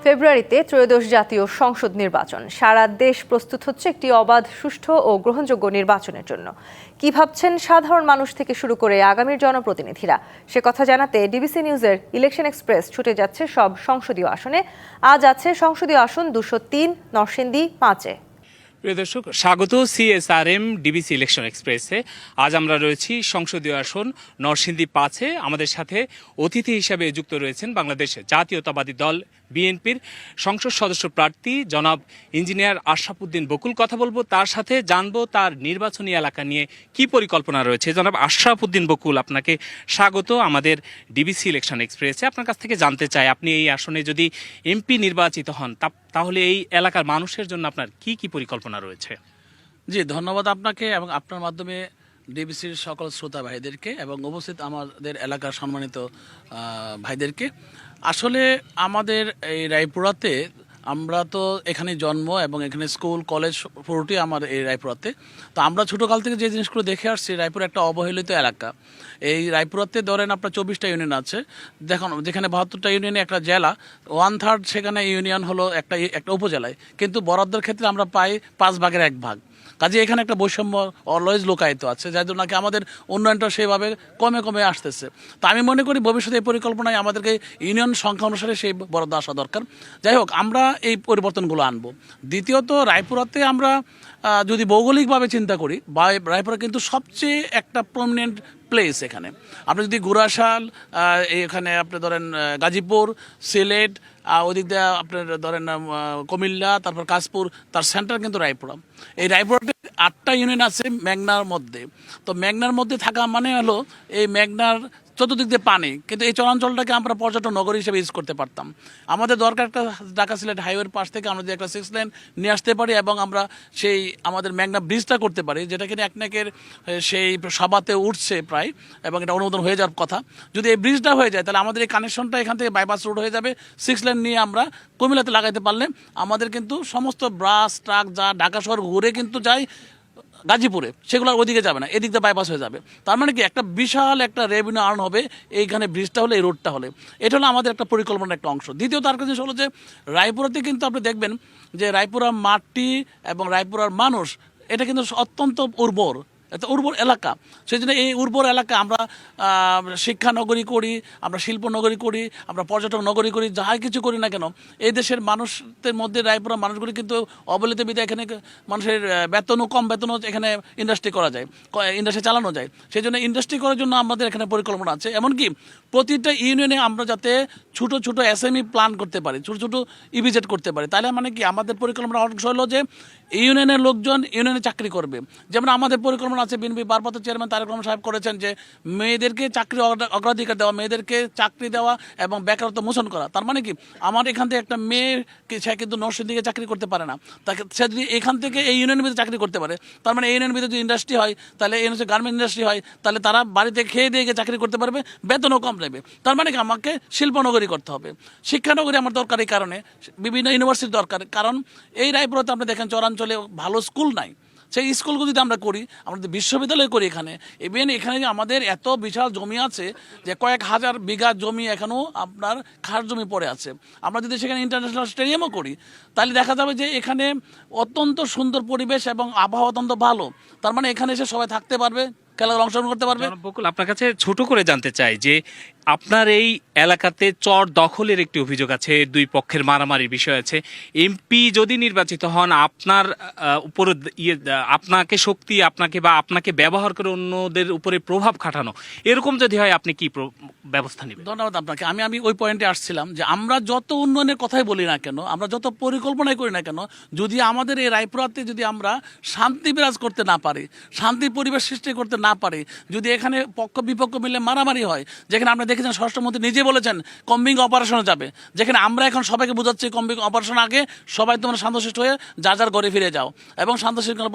ফেব্রুয়ারিতে ত্রয়োদশ জাতীয় সংসদ নির্বাচন। সারা দেশ প্রস্তুত হচ্ছে একটি অবাধ, সুষ্ঠু ও গ্রহণযোগ্য নির্বাচনের জন্য। কি ভাবছেন সাধারণ মানুষ থেকে শুরু করে আগামীর জনপ্রতিনিধিরা, সে কথা জানাতে ডিবিসি নিউজের ইলেকশন এক্সপ্রেস ছুটে যাচ্ছে সব সংসদীয় আসনে। আজ আছে সংসদীয় আসন 203, নরসিংদী 5-এ। প্রিয় দর্শক, স্বাগত CSRM ডিবিসি ইলেকশন এক্সপ্রেসে। আজ আমরা রয়েছি সংসদীয় আসন নরসিংদী 5-এ। আমাদের সাথে অতিথি হিসাবে যুক্ত রয়েছেন বাংলাদেশ জাতীয়তাবাদী দল বিএনপির সংসদ সদস্য প্রার্থী জনাব ইঞ্জিনিয়ার আশরাফ উদ্দিন বকুল। কথা বলবো তার সাথে, জানবো তার নির্বাচনী এলাকা নিয়ে কি পরিকল্পনা রয়েছে। জনাব আশরাফ উদ্দিন বকুল, আপনাকে স্বাগত আমাদের ডিবিসি ইলেকশন এক্সপ্রেসে। আপনার কাছ থেকে জানতে চাই, আপনি এই আসনে যদি এমপি নির্বাচিত হন তাহলে এই এলাকার মানুষের জন্য আপনার কি কি পরিকল্পনা রয়েছে? জি, ধন্যবাদ আপনাকে এবং আপনার মাধ্যমে ডিবিসির সকল শ্রোতা ভাইদেরকে এবং উপস্থিত আমাদের এলাকার সম্মানিত ভাইদেরকে। আসলে আমাদের এই রায়পুরাতে, আমরা তো এখানে জন্ম এবং এখানে স্কুল কলেজ পুরোটি আমার এই রায়পুরাতে। তো আমরা ছোটোকাল থেকে যে জিনিসগুলো দেখে আসছি, রায়পুর একটা অবহেলিত এলাকা। এই রায়পুরাতে ধরেন আপনার 24টা ইউনিয়ন আছে, দেখুন যেখানে 72টা ইউনিয়নে একটা জেলা, 1/3 সেখানে ইউনিয়ন হলো একটা উপজেলায়, কিন্তু বরাদ্দের ক্ষেত্রে আমরা পাই 5 ভাগের 1 ভাগ। কাজে এখানে একটা বৈষম্য অলওয়েজ লোকায়িত আছে, যার জন্য নাকি আমাদের উন্নয়নটা সেভাবে কমে কমে আসতেছে। তো আমি মনে করি ভবিষ্যতে এই পরিকল্পনায় আমাদেরকে ইউনিয়ন সংখ্যা অনুসারে সেই বরাদ্দ আসা দরকার। যাই হোক, আমরা এই পরিবর্তনগুলো আনবো। দ্বিতীয়ত, রায়পুরাতে আমরা যদি ভৌগোলিকভাবে চিন্তা করি, রায়পুরা কিন্তু সবচেয়ে একটা প্রমিনেন্ট প্লেস। এখানে আপনি যদি গুরাশাল, এখানে আপনি ধরেন গাজীপুর, সিলেট, ওদিক দিয়ে আপনার ধরেন কুমিল্লা, তারপর কাশপুর, তার সেন্টার কিন্তু রায়পুরা। এই রায়পুরাতে 8টা ইউনিয়ন আছে মেঘনার মধ্যে। তো মেঘনার মধ্যে থাকা মানে হলো এই মেঘনার চতুর্দিক দিয়ে পানি, কিন্তু এই চরাঞ্চলটাকে আমরা পর্যটন নগরী হিসেবে ইউজ করতে পারতাম। আমাদের দরকার একটা ঢাকা সিলেট হাইওয়ের পাশ থেকে আমরা যদি একটা 6 লেন নিয়ে আসতে পারি এবং আমরা সেই আমাদের মেঘনা ব্রিজটা করতে পারি, যেটা কিনা একনাকের সেই সভাতে উঠছে প্রায়, এবং এটা অনুমোদন হয়ে যাওয়ার কথা। যদি এই ব্রিজটা হয়ে যায়, তাহলে আমাদের এই কানেকশনটা এখান থেকে বাইপাস রোড হয়ে যাবে। 6 লেন নিয়ে আমরা কুমিল্লাতে লাগাইতে পারলে আমাদের কিন্তু সমস্ত বাস ট্রাক যা ঢাকা শহর ঘুরে কিন্তু যায় গাজীপুরে, সেগুলো ওইদিকে যাবে না, এদিক দিয়ে বাইপাস হয়ে যাবে। তার মানে কি, একটা বিশাল একটা রেভিনিউ আর্ন হবে এইখানে ব্রিজটা হলে, এই রোডটা হলে। এটা হলো আমাদের একটা পরিকল্পনার একটা অংশ। দ্বিতীয়ত আর জিনিস হলো যে রায়পুরাতে কিন্তু আপনি দেখবেন যে রায়পুরা মাটি এবং রায়পুরার মানুষ, এটা কিন্তু অত্যন্ত উর্বর, একটা উর্বর এলাকা। সেই জন্য এই উর্বর এলাকা আমরা শিক্ষা নগরী করি, আমরা শিল্প নগরী করি, আমরা পর্যটন নগরী করি, যাই কিছু করি না কেন, এই দেশের মানুষদের মধ্যে রায়পুরা মানুষগুলি কিন্তু অবহেলিত বিধায় এখানে মানুষের বেতনও কম, বেতনও এখানে ইন্ডাস্ট্রি করা যায়, ইন্ডাস্ট্রি চালানো যায়। সেই জন্য ইন্ডাস্ট্রি করার জন্য আমাদের এখানে পরিকল্পনা আছে। এমনকি প্রতিটা ইউনিয়নে আমরা যাতে ছোটো ছোটো SME প্ল্যান করতে পারি, ছোটো ছোটো ইভিজেট করতে পারি। তাহলে মানে কি, আমাদের পরিকল্পনা অংশ হলো যে ইউনিয়নের লোকজন ইউনিয়নে চাকরি করবে। যেমন আমাদের পরিকল্পনা আছে, বিএনপি ভারপ্রাপ্ত চেয়ারম্যান তারেক রহমান সাহেব করেছেন যে মেয়েদেরকে চাকরি অগ্রাধিকার দেওয়া, মেয়েদেরকে চাকরি দেওয়া এবং বেকারত্ব মোচন করা। তার মানে কি, আমার এখান থেকে একটা মেয়ে, সে কিন্তু নরসিংদীতে চাকরি করতে পারে না, তাকে সে যদি এখান থেকে এই ইউনিয়নের ভিতরে চাকরি করতে পারে, তার মানে এই ইউনিয়নের ভিতরে যদি ইন্ডাস্ট্রি হয়, তাহলে এই হচ্ছে গার্মেন্ট ইন্ডাস্ট্রি হয়, তাহলে তারা বাড়িতে খেয়ে দিয়ে গিয়ে চাকরি করতে পারবে, বেতনও কম নেবে। তার মানে কি, আমাকে শিল্পনগরী করতে হবে, শিক্ষানগরী আমার দরকার। এই কারণে বিভিন্ন ইউনিভার্সিটি দরকার, কারণ এই রায়পুরাতে আপনি দেখেন চরাঞ্চলে ভালো স্কুল নাই। সেই স্কুলগুলো যদি আমরা করি, আমরা যদি বিশ্ববিদ্যালয় করি এখানে, ইভেন এখানে আমাদের এত বিশাল জমি আছে যে কয়েক হাজার বিঘা জমি এখনও আপনার খাস জমি পড়ে আছে। আমরা যদি সেখানে ইন্টারন্যাশনাল স্টেডিয়ামও করি, তাহলে দেখা যাবে যে এখানে অত্যন্ত সুন্দর পরিবেশ এবং আবহাওয়া অত্যন্ত ভালো। তার মানে এখানে এসে সবাই থাকতে পারবে, খেলাধুলা অংশগ্রহণ করতে পারবে। বকুল, আপনার কাছে ছোট করে জানতে চাই যে আপনার এই এলাকাতে চর দখলের একটি অভিযোগ আছে, 2 পক্ষের মারামারির বিষয় আছে। এমপি যদি নির্বাচিত হন, আপনার উপরে আপনাকে শক্তি, আপনাকে বা আপনাকে ব্যবহার করে অন্যদের উপরে প্রভাব খাটানো, এরকম যদি হয় আপনি কি ব্যবস্থা নেবেন? ধন্যবাদ আপনাকে। আমি ওই পয়েন্টে আসছিলাম যে আমরা যত উন্নয়নের কথাই বলি না কেন, আমরা যত পরিকল্পনাই করি না কেন, যদি আমাদের এই রায়পুরাতে যদি আমরা শান্তি বিরাজ করতে না পারি, শান্তির পরিবেশ সৃষ্টি করতে না পারি, যদি এখানে পক্ষ বিপক্ষ মিলে মারামারি হয়, যেখানে আমরা দেখেছেন স্বরাষ্ট্রমন্ত্রী নিজে বলেছেন কম্বিং অপারেশনে যাবে, যেখানে আমরা এখন সবাইকে বোঝাচ্ছি কম্বিং অপারেশন আগে সবাই তোমরা শান্তশিষ্ট হয়ে যার যার ঘরে ফিরে যাও এবং শান্তশৃঙ্খলা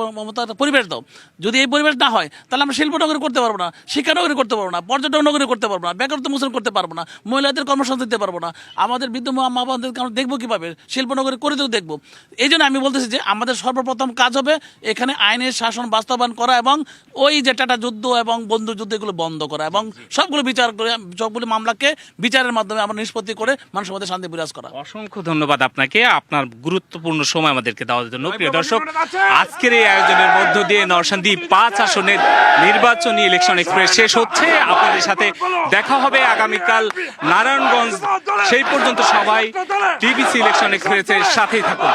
পরিবেশ দাও। যদি এই পরিবেশ না হয়, তাহলে আমরা শিল্পনগরী করতে পারবো না, শিক্ষানগরী করতে পারবো না, পর্যটন নগরী করতে পারবো না, বেকারত্ব মোচন করতে পারবো না, মহিলাদের কর্মসংস্থান দিতে পারবো না, আমাদের বৃদ্ধ মা বাবাদেরকে আমরা দেখবো কীভাবে, শিল্পনগরী করে তো দেখবো। এই জন্য আমি বলতেছি যে আমাদের সর্বপ্রথম কাজ হবে এখানে আইনের শাসন বাস্তবায়ন করা এবং ওই যে টাটা যুদ্ধ এবং বন্ধু যুদ্ধ এগুলো বন্ধ করা এবং সবগুলো বিচার করে সব সবগুলি মামলাকে বিচারের মাধ্যমে আমরা নিষ্পত্তি করে মানুষের মধ্যে শান্তি বিরাজ করা। অসংখ্য ধন্যবাদ আপনাকে আপনার গুরুত্বপূর্ণ সময় আমাদেরকে দেওয়ার জন্য। প্রিয় দর্শক, আজকের এই আয়োজনের মধ্য দিয়ে নরসিংদী 5 আসনের নির্বাচনী ইলেকশন এক্সপ্রেস শেষ হচ্ছে। আপনাদের সাথে দেখা হবে আগামীকাল নারায়ণগঞ্জ। সেই পর্যন্ত সবাই ডিবিসি ইলেকশন এক্সপ্রেসের সাথেই থাকুন।